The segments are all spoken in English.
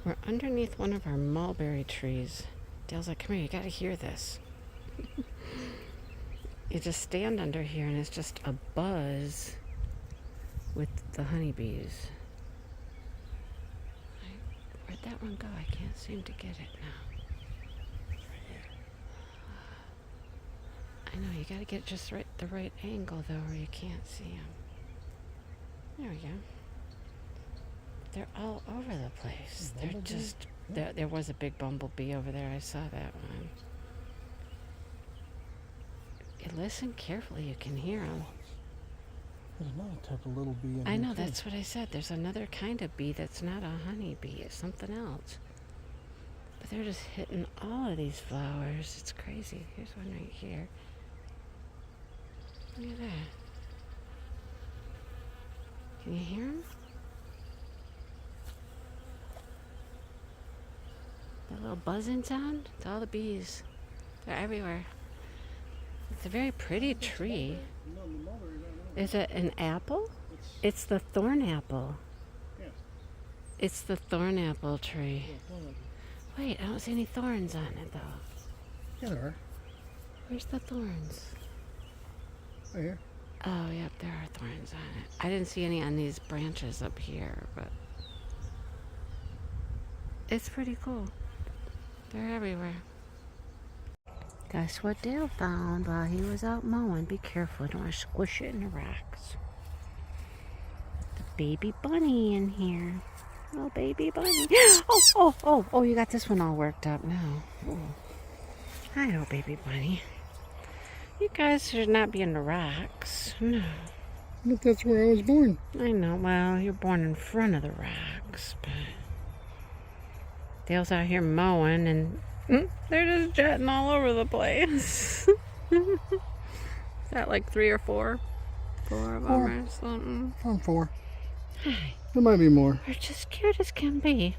We're underneath one of our mulberry trees. Dale's like, come here, you gotta hear this. You just stand under here and it's just a buzz with the honeybees. Where'd that one go? I can't seem to get it now. I know, you gotta get just the right angle though, or you can't see them. There we go. They're all over the place. They're just... There was a big bumblebee over there. I saw that one. You listen carefully, you can hear them. There's another type of little bee in I here, know, too. that's what I said. There's another kind of bee that's not a honeybee. It's something else. But they're just hitting all of these flowers. It's crazy. Here's one right here. Look at that. Can you hear them? That little buzzing sound? It's all the bees. They're everywhere. It's a very pretty tree. Is it an apple? It's the thorn apple. Yes. It's the thorn apple tree. Wait, I don't see any thorns on it though. Yeah, there are. Where's the thorns? Right here. Oh, yep, there are thorns on it. I didn't see any on these branches up here, but it's pretty cool. They're everywhere. Guess what Dale found while he was out mowing? Be careful, don't want to squish it in the rocks. The baby bunny in here. Oh, baby bunny. Oh, you got this one all worked up now. Oh. Hi, oh, baby bunny. You guys should not be in the rocks. No. But that's where I was born. I know, well, you're born in front of the rocks, but Dale's out here mowing and they're just jetting all over the place. Is that like 3 or 4? 4 of them or something? I'm 4. Hi. There might be more. They're just cute as can be.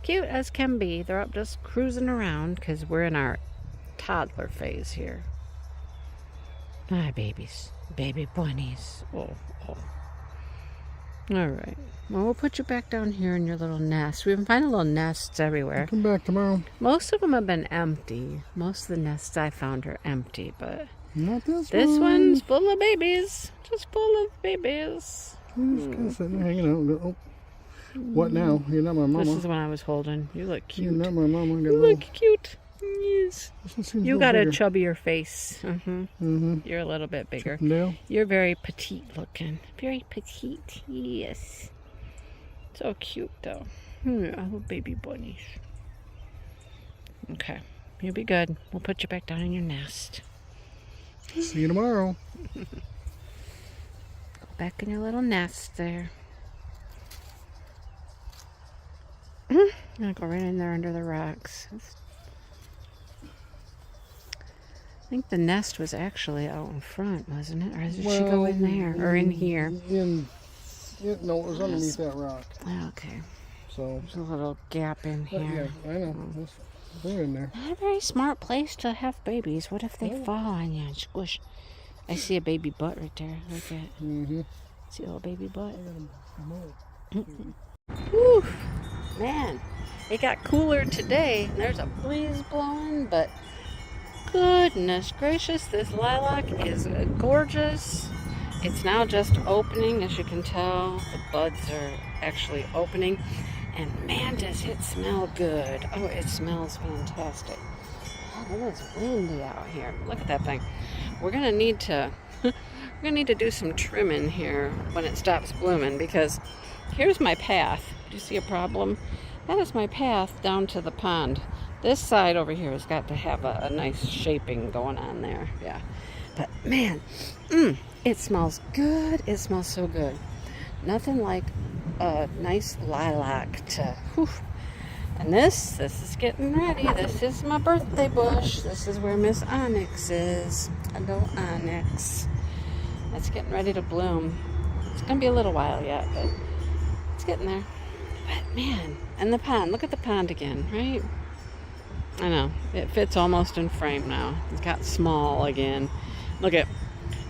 Cute as can be. They're up just cruising around because we're in our toddler phase here. Hi, babies. Baby bunnies. Oh. All right. Well, we'll put you back down here in your little nest. We can find little nests everywhere. I'll come back tomorrow. Most of them have been empty. Most of the nests I found are empty, but not this one. This one's full of babies. Just full of babies. Just kind of sitting there hanging out. Oh. What now? You're not my mama. This is the one I was holding. You look cute. You're not my mama. You look cute. Yes. You got bigger. a chubbier face. You're a little bit bigger. Chippendale? You're very petite looking. Very petite. Yes. So cute though. I love baby bunnies. Okay. You'll be good. We'll put you back down in your nest. See you tomorrow. Go back in your little nest there. I'll go right in there under the rocks. I think the nest was actually out in front, wasn't it? Or did she go in there? Or in here? No, it was underneath that rock. Okay. So there's a little gap in here. Yeah, I know. They're in there. Not a very smart place to have babies. What if they fall on you and squish? I see a baby butt right there. Look at it. See a little baby butt? Whew. Man, it got cooler today. There's a breeze blowing, but goodness gracious, this lilac is gorgeous. It's now just opening, as you can tell. The buds are actually opening. And man, does it smell good. Oh, it smells fantastic. Oh, it is windy out here. Look at that thing. We're gonna need to do some trimming here when it stops blooming, because here's my path. Do you see a problem? That is my path down to the pond. This side over here has got to have a nice shaping going on there. Yeah. But man, it smells good. It smells so good. Nothing like a nice lilac to, whew. And this is getting ready. This is my birthday bush. This is where Miss Onyx is. Hello, Onyx. It's getting ready to bloom. It's going to be a little while yet, but it's getting there. But man, and the pond. Look at the pond again, right? I know. It fits almost in frame now. It's got small again. Look at,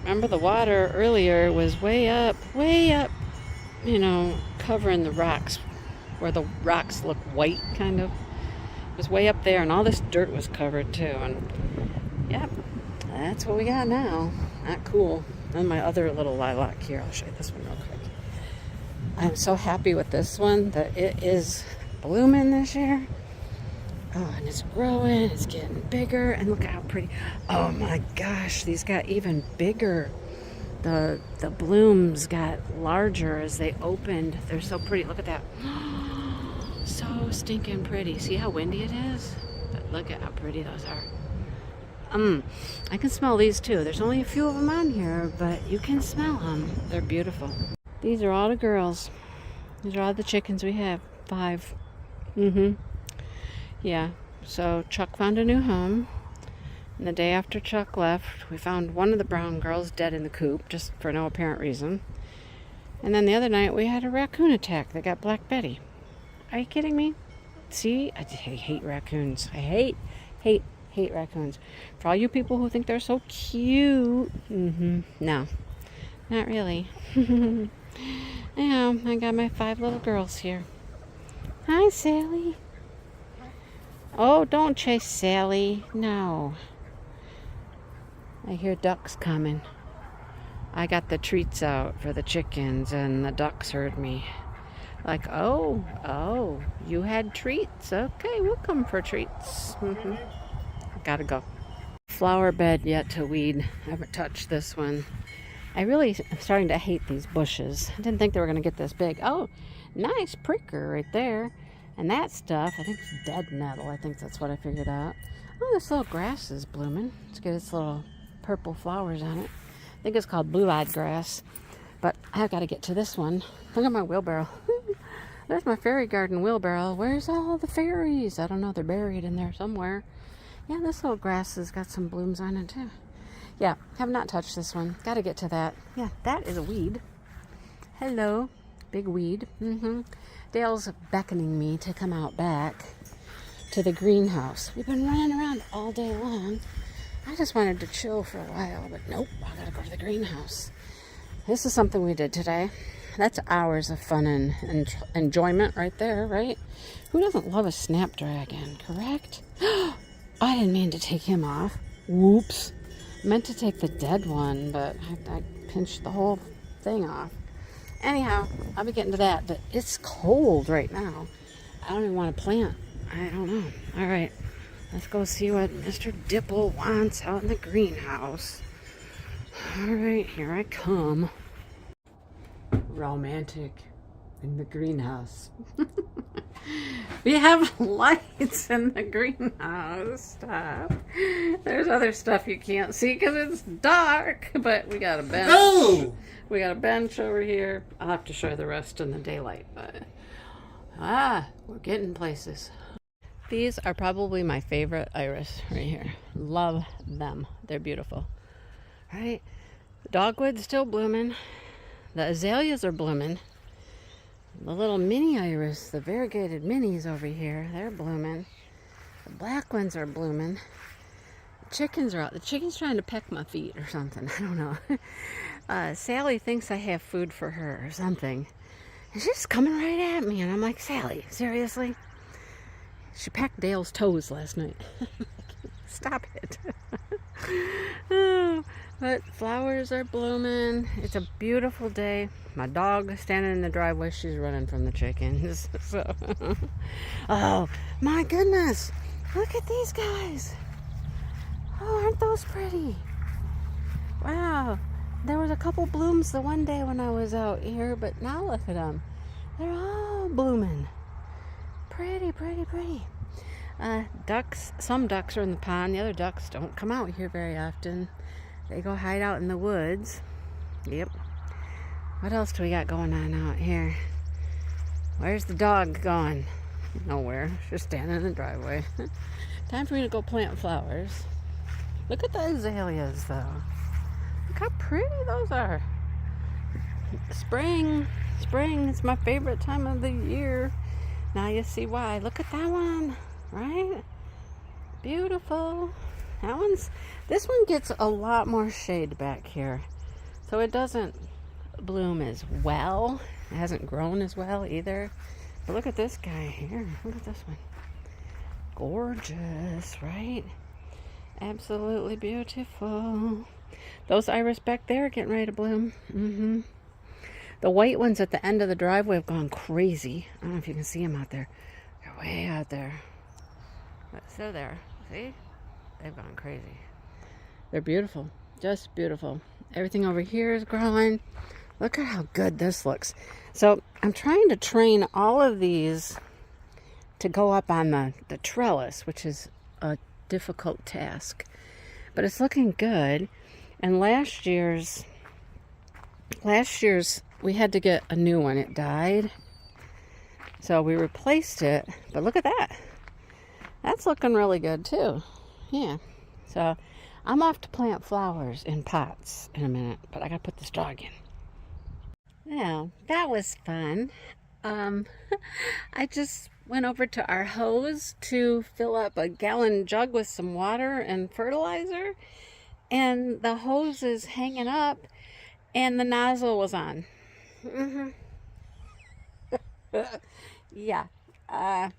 remember the water earlier was way up, you know, covering the rocks where the rocks look white, kind of. It was way up there, and all this dirt was covered too. And yep, that's what we got now. Not cool. And my other little lilac here. I'll show you this one real quick. I'm so happy with this one that it is blooming this year. Oh, and it's growing. It's getting bigger, and look how pretty. Oh my gosh, these got even bigger. The blooms got larger as they opened. They're so pretty. Look at that. So stinking pretty. See how windy it is? But look at how pretty those are. I can smell these too. There's only a few of them on here, but you can smell them. They're beautiful. These are all the girls. These are all the chickens we have. 5. Yeah. So Chuck found a new home. And the day after Chuck left, we found one of the brown girls dead in the coop, just for no apparent reason. And then the other night, we had a raccoon attack that got Black Betty. Are you kidding me? See? I hate raccoons. I hate raccoons. For all you people who think they're so cute, no, not really. Yeah, I got my 5 little girls here. Hi, Sally. Oh, don't chase Sally. No. I hear ducks coming. I got the treats out for the chickens, and the ducks heard me. Like, oh, you had treats. Okay, we'll come for treats. Gotta go. Flower bed yet to weed. I haven't touched this one. I really am starting to hate these bushes. I didn't think they were going to get this big. Oh, nice pricker right there. And that stuff, I think it's dead nettle. I think that's what I figured out. Oh, this little grass is blooming. It's got its little purple flowers on it. I think it's called blue-eyed grass. But I've got to get to this one. Look at my wheelbarrow. There's my fairy garden wheelbarrow. Where's all the fairies? I don't know. They're buried in there somewhere. Yeah, this little grass has got some blooms on it too. Yeah, have not touched this one. Got to get to that. Yeah, that is a weed. Hello, big weed. Dale's beckoning me to come out back to the greenhouse. We've been running around all day long. I just wanted to chill for a while, but nope, I gotta go to the greenhouse. This is something we did today. That's hours of fun and enjoyment right there, right? Who doesn't love a snapdragon, correct? I didn't mean to take him off. Whoops. I meant to take the dead one, but I pinched the whole thing off. Anyhow, I'll be getting to that, but it's cold right now. I don't even want to plant. I don't know. All right, let's go see what Mr. Dipple wants out in the greenhouse. All right, here I come. Romantic in the greenhouse. We have lights in the greenhouse. Stop. There's other stuff you can't see because it's dark, but we got a bench. Oh! We got a bench over here. I'll have to show you the rest in the daylight, but we're getting places. These are probably my favorite iris right here. Love them. They're beautiful. All right. The dogwood's still blooming. The azaleas are blooming. The little mini iris, the variegated minis over here, they're blooming. The black ones are blooming. The chickens are out. The chicken's trying to peck my feet or something. I don't know. Sally thinks I have food for her or something. And she's coming right at me. And I'm like, Sally, seriously? She pecked Dale's toes last night. Stop it. Oh, but flowers are blooming. It's a beautiful day. My dog is standing in the driveway. She's running from the chickens. So, oh my goodness. Look at these guys. Oh, aren't those pretty? Wow. There was a couple blooms the one day when I was out here, but now look at them. They're all blooming. Pretty, pretty, pretty. Ducks, some ducks are in the pond. The other ducks don't come out here very often. They go hide out in the woods. Yep. What else do we got going on out here? Where's the dog going? Nowhere. Just standing in the driveway. Time for me to go plant flowers. Look at the azaleas, though. Look how pretty those are. Spring. Spring is my favorite time of the year. Now you see why. Look at that one. Right? Beautiful. This one gets a lot more shade back here. So it doesn't bloom as well. It hasn't grown as well either. But look at this guy here. Look at this one. Gorgeous, right? Absolutely beautiful. Those iris back there are getting ready to bloom. The white ones at the end of the driveway have gone crazy. I don't know if you can see them out there. They're way out there. But still there. See? They've gone crazy. They're beautiful. Just beautiful. Everything over here is growing. Look at how good this looks. So I'm trying to train all of these to go up on the trellis, which is a difficult task. But it's looking good. And last year's we had to get a new one. It died. So we replaced it. But look at that. That's looking really good too. Yeah. So I'm off to plant flowers in pots in a minute. But I got to put this dog in. Well, that was fun. I just went over to our hose to fill up a gallon jug with some water and fertilizer. And the hose is hanging up. And the nozzle was on. Yeah. Got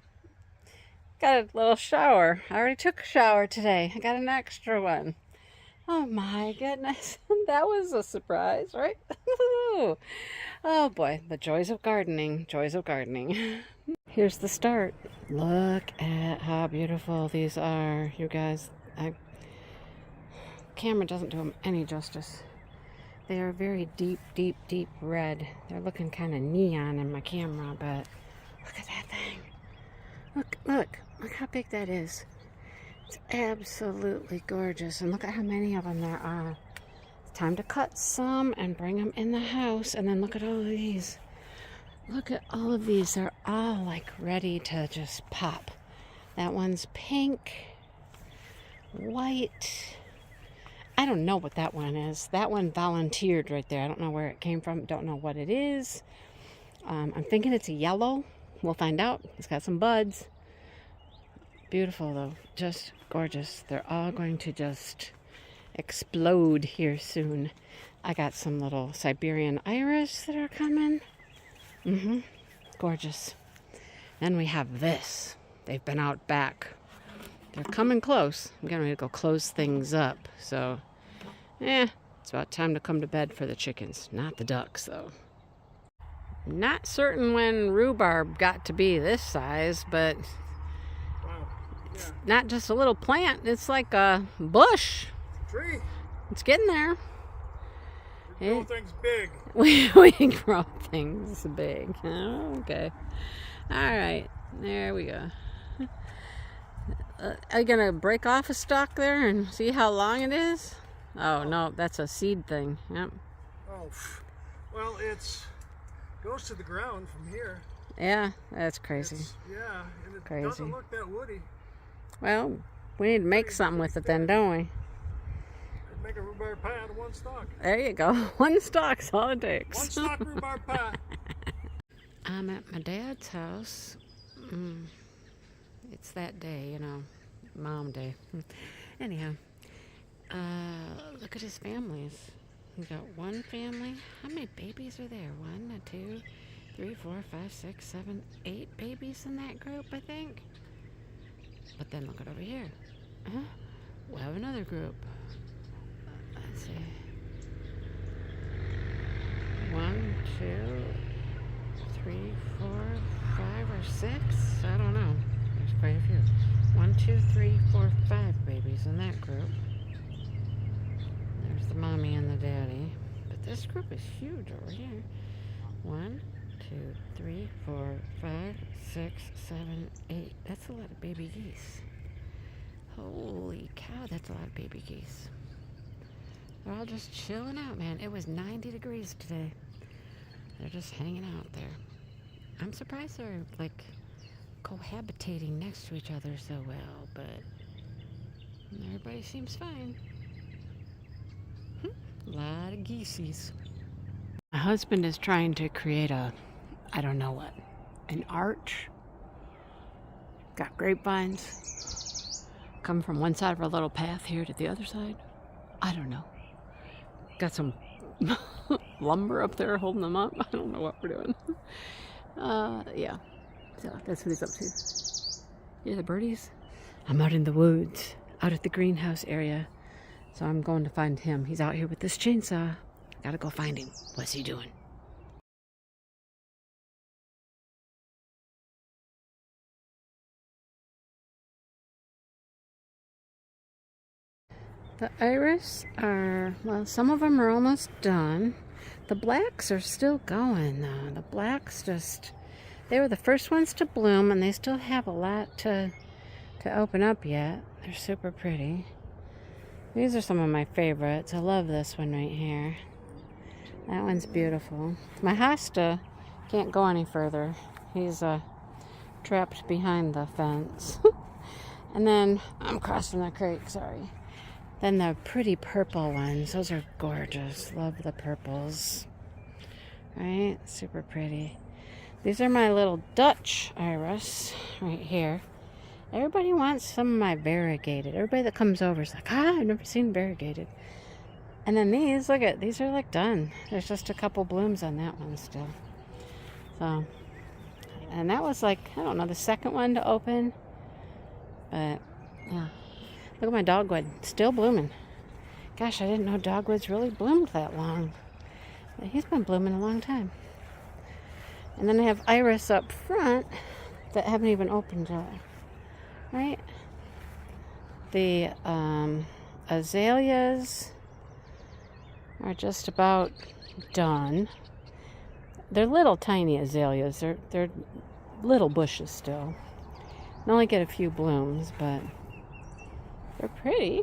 a little shower. I already took a shower today. I got an extra one. Oh my goodness. That was a surprise, right? Oh boy. The joys of gardening. Joys of gardening. Here's the start. Look at how beautiful these are, you guys. Camera doesn't do them any justice. They are very deep, deep, deep red. They're looking kind of neon in my camera, but look at that thing. Look how big that is. It's absolutely gorgeous. And look at how many of them there are. It's time to cut some and bring them in the house. And then look at all of these. Look at all of these. They're all like ready to just pop. That one's pink, white. I don't know what that one is. That one volunteered right there. I don't know where it came from. Don't know what it is. I'm thinking it's a yellow. We'll find out. It's got some buds. Beautiful though. Just gorgeous. They're all going to just explode here soon. I got some little Siberian iris that are coming. Gorgeous. Then we have this. They've been out back. They're coming close. I'm getting ready to go close things up. So, it's about time to come to bed for the chickens. Not the ducks, though. Not certain when rhubarb got to be this size, but it's not just a little plant. It's like a bush. Tree. It's getting there. We grow things big. We grow things big. Okay. All right. There we go. Are you going to break off a stalk there and see how long it is? Oh, no, that's a seed thing. Yep. Oh, well, goes to the ground from here. Yeah, that's crazy. And it crazy. Doesn't look that woody. Well, we need to make something with it then, don't we? Make a rhubarb pie out of one stalk. There you go. One stalk's all it takes. One stalk rhubarb pie. I'm at my dad's house. It's that day, Mom Day. Anyhow, look at his families. He's got one family. How many babies are there? 1, 2, 3, 4, 5, 6, 7, 8 babies in that group, I think. But then look at over here. We have another group. Let's see. 1, 2, 3, 4, 5, or 6? I don't know. There's quite a few. 1, 2, 3, 4, 5 babies in that group. There's the mommy and the daddy. But this group is huge over here. 1, 2, 3, 4, 5, 6, 7, 8. That's a lot of baby geese. Holy cow, that's a lot of baby geese. They're all just chilling out, man. It was 90 degrees today. They're just hanging out there. I'm surprised they're like cohabitating next to each other so well, but everybody seems fine. A lot of geesies. My husband is trying to create I don't know what, an arch. Got grapevines. Come from one side of our little path here to the other side. I don't know. Got some lumber up there holding them up. I don't know what we're doing. Yeah. So that's what he's up to. Hear the birdies? I'm out in the woods, out at the greenhouse area. So I'm going to find him. He's out here with this chainsaw. Gotta go find him. What's he doing? The iris are, well, some of them are almost done. The blacks are still going though. The blacks just, they were the first ones to bloom and they still have a lot to open up yet. They're super pretty. These are some of my favorites. I love this one right here. That one's beautiful. My hosta can't go any further. He's trapped behind the fence. And then, I'm crossing the creek, sorry. Then the pretty purple ones, those are gorgeous. Love the purples. Right? Super pretty. These are my little Dutch iris right here. Everybody wants some of my variegated. Everybody that comes over is like, I've never seen variegated. And then these, look at, these are like done. There's just a couple blooms on that one still. So, and that was like, I don't know, the second one to open. But, yeah. Look at my dogwood, still blooming. Gosh, I didn't know dogwoods really bloomed that long. But he's been blooming a long time. And then I have iris up front that haven't even opened yet. Right? The azaleas are just about done. They're little tiny azaleas. They're little bushes still. They only get a few blooms, but they're pretty.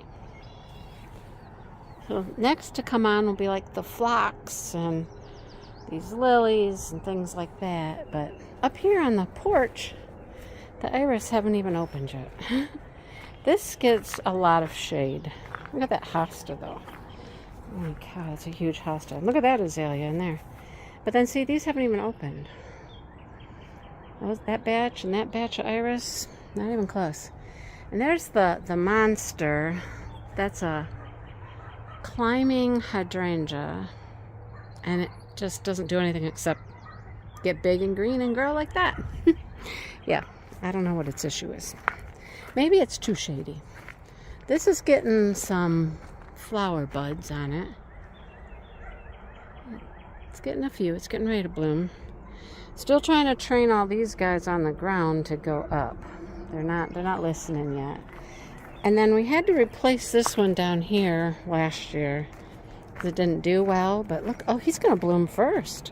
So next to come on will be like the phlox and these lilies and things like that. But up here on the porch, the iris haven't even opened yet. This gets a lot of shade. Look at that hosta though. Oh my god, it's a huge hosta. Look at that azalea in there. But then see, these haven't even opened. That batch and that batch of iris, not even close. And there's the monster. That's a climbing hydrangea. And it just doesn't do anything except get big and green and grow like that. Yeah, I don't know what its issue is. Maybe it's too shady. This is getting some flower buds on it. It's getting a few. It's getting ready to bloom. Still trying to train all these guys on the ground to go up. They're not listening yet. And then we had to replace this one down here last year because it didn't do well. But look, oh, he's gonna bloom first.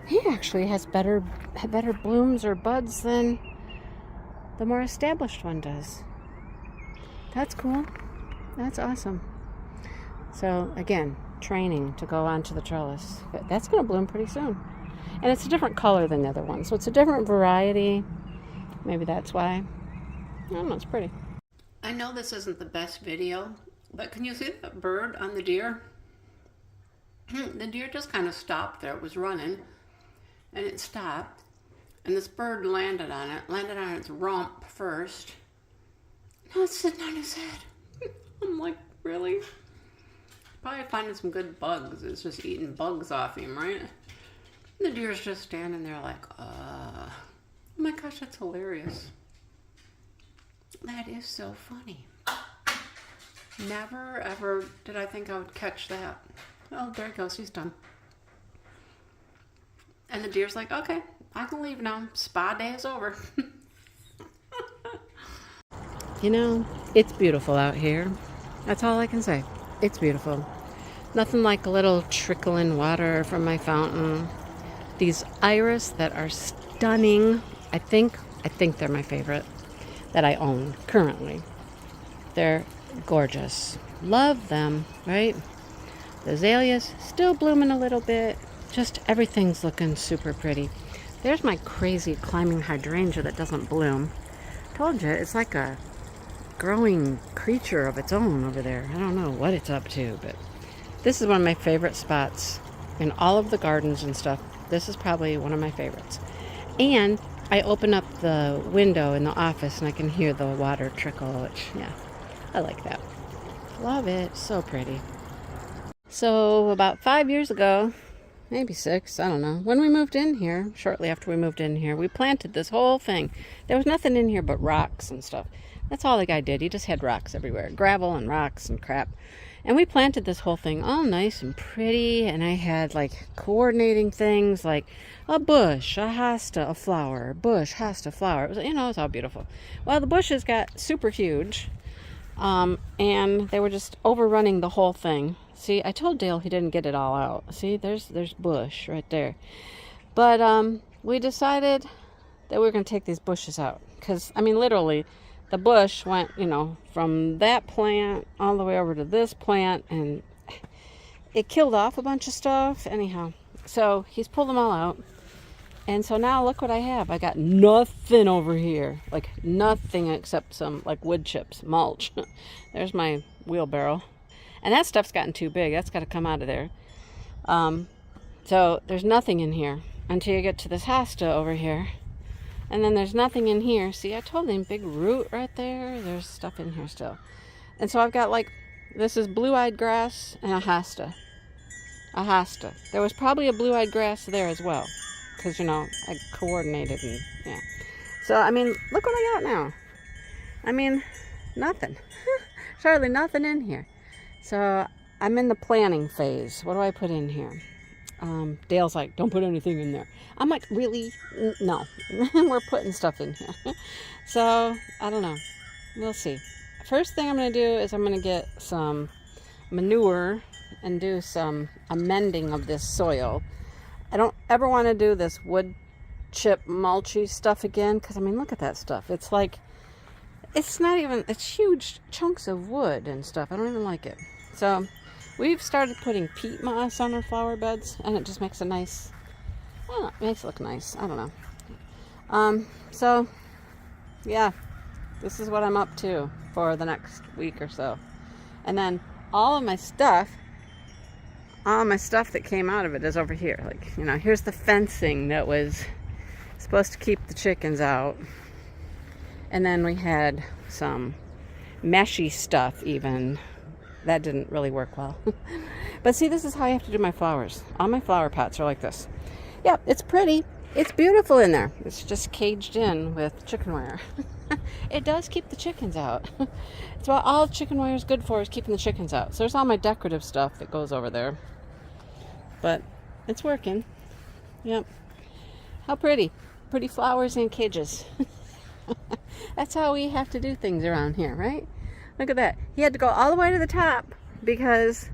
He actually has better blooms or buds than the more established one does. That's cool. That's awesome. So again, training to go onto the trellis. But that's gonna bloom pretty soon. And it's a different color than the other one. So it's a different variety. Maybe that's why. I don't know, it's pretty. I know this isn't the best video, but can you see that bird on the deer? The deer just kind of stopped there. It was running, and it stopped. And this bird landed on its rump first. Now it's sitting on his head. I'm like, really? Probably finding some good bugs. It's just eating bugs off him, right? And the deer's just standing there like, oh my gosh, that's hilarious. That is so funny. Never ever did I think I would catch that. Oh, there he goes. He's done. And the deer's like, okay, I can leave now. Spa day is over. You know, it's beautiful out here. That's all I can say. It's beautiful. Nothing like a little trickling water from my fountain. These iris that are stunning. I think they're my favorite that I own currently. They're gorgeous. Love them, right? The azaleas still blooming a little bit. Just everything's looking super pretty. There's my crazy climbing hydrangea that doesn't bloom. Told you, it's like a growing creature of its own over there. I don't know what it's up to, but this is one of my favorite spots in all of the gardens and stuff. This is probably one of my favorites. And I open up the window in the office and I can hear the water trickle, which, yeah, I like that. Love it. So pretty. So about 5 years ago, maybe 6, I don't know. When we moved in here, shortly after we moved in here, we planted this whole thing. There was nothing in here but rocks and stuff. That's all the guy did. He just had rocks everywhere, gravel and rocks and crap. And we planted this whole thing all nice and pretty, and I had like coordinating things like a bush, a hosta, a flower, a bush, hosta, flower. It was, it was all beautiful. Well, the bushes got super huge, and they were just overrunning the whole thing. See, I told Dale he didn't get it all out. See, there's bush right there. But we decided that we were going to take these bushes out. Because, I mean, literally, the bush went, from that plant all the way over to this plant. And it killed off a bunch of stuff. Anyhow, so he's pulled them all out. And so now look what I have. I got nothing over here. Like, nothing except some, like, wood chips, mulch. There's my wheelbarrow. And that stuff's gotten too big. That's got to come out of there. So there's nothing in here until you get to this hosta over here. And then there's nothing in here. See, I told him, big root right there. There's stuff in here still. And so I've got this is blue-eyed grass and a hosta. A hosta. There was probably a blue-eyed grass there as well. Because, I coordinated and, yeah. So, I mean, look what I got now. I mean, nothing. There's hardly nothing in here. So I'm in the planning phase. What do I put in here? Dale's like, don't put anything in there. I'm like, really? No. We're putting stuff in here. So I don't know. We'll see. First thing I'm going to do is I'm going to get some manure and do some amending of this soil. I don't ever want to do this wood chip mulchy stuff again. Because, I mean, look at that stuff. It's like, it's huge chunks of wood and stuff. I don't even like it. So we've started putting peat moss on our flower beds, and it just makes it nice. I don't know, it makes it look nice. I don't know. So yeah, this is what I'm up to for the next week or so. And then all my stuff that came out of it is over here. Like, here's the fencing that was supposed to keep the chickens out. And then we had some meshy stuff even. That didn't really work well. But see, this is how I have to do my flowers. All my flower pots are like this. Yeah, it's pretty. It's beautiful in there. It's just caged in with chicken wire. It does keep the chickens out. It's what all chicken wire is good for, is keeping the chickens out. So there's all my decorative stuff that goes over there. But it's working. Yep. How pretty. Pretty flowers in cages. That's how we have to do things around here, right? Look at that. He had to go all the way to the top because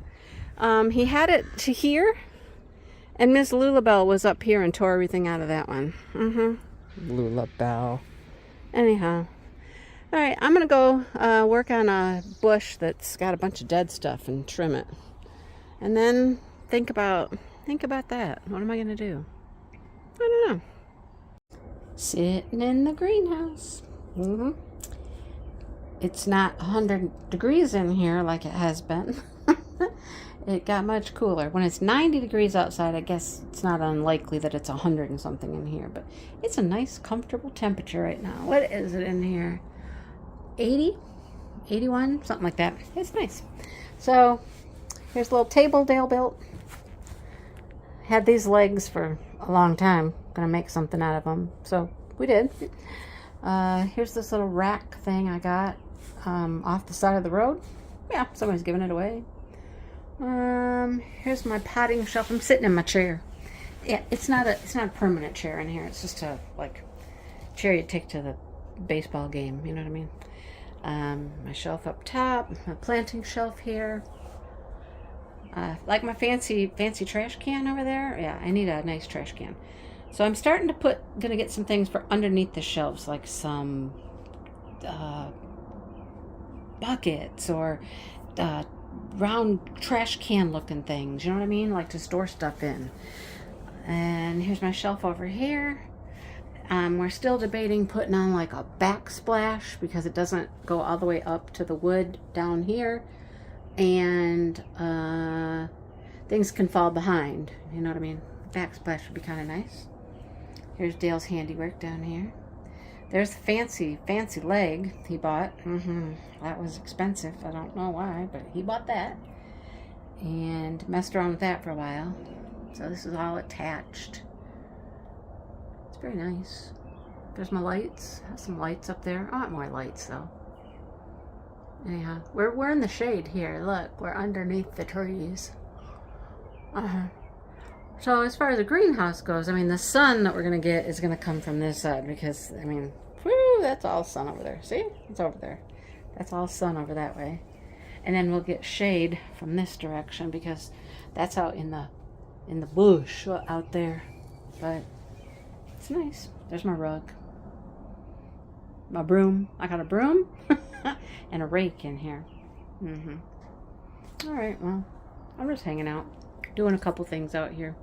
he had it to here, and Miss Lulabelle was up here and tore everything out of that one. Lulabelle. Anyhow. All right, I'm going to go work on a bush that's got a bunch of dead stuff and trim it. And then think about that. What am I going to do? I don't know. Sitting in the greenhouse. It's not 100 degrees in here like it has been. It got much cooler. When it's 90 degrees outside, I guess it's not unlikely that it's 100 and something in here. But it's a nice, comfortable temperature right now. What is it in here? 80? 81? Something like that. It's nice. So, here's a little table Dale built. Had these legs for a long time. Gonna make something out of them. So, we did. Here's this little rack thing I got off the side of the road. Yeah, somebody's giving it away. Here's my potting shelf. I'm sitting in my chair. Yeah, it's not a permanent chair in here. It's just a chair you take to the baseball game. You know what I mean? My shelf up top. My planting shelf here. Like my fancy trash can over there. Yeah, I need a nice trash can. So I'm starting to gonna get some things for underneath the shelves, like some buckets or round trash can looking things, you know what I mean? Like to store stuff in. And here's my shelf over here. We're still debating putting on like a backsplash because it doesn't go all the way up to the wood down here. And things can fall behind, you know what I mean? Backsplash would be kind of nice. Here's Dale's handiwork down here. There's the fancy leg he bought. That was expensive. I don't know why, but he bought that. And messed around with that for a while. So this is all attached. It's very nice. There's my lights. Have some lights up there. I want more lights though. Anyhow, we're in the shade here. Look, we're underneath the trees. So as far as the greenhouse goes, I mean, the sun that we're gonna get is gonna come from this side because, I mean, whoo, that's all sun over there. See? It's over there. That's all sun over that way. And then we'll get shade from this direction because that's out in the bush out there. But it's nice. There's my rug. My broom. I got a broom and a rake in here. All right, well, I'm just hanging out, doing a couple things out here.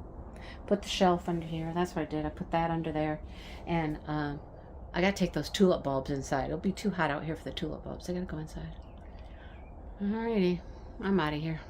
Put the shelf under here. That's what I did. I put that under there. And I got to take those tulip bulbs inside. It'll be too hot out here for the tulip bulbs. I got to go inside. Alrighty. I'm out of here.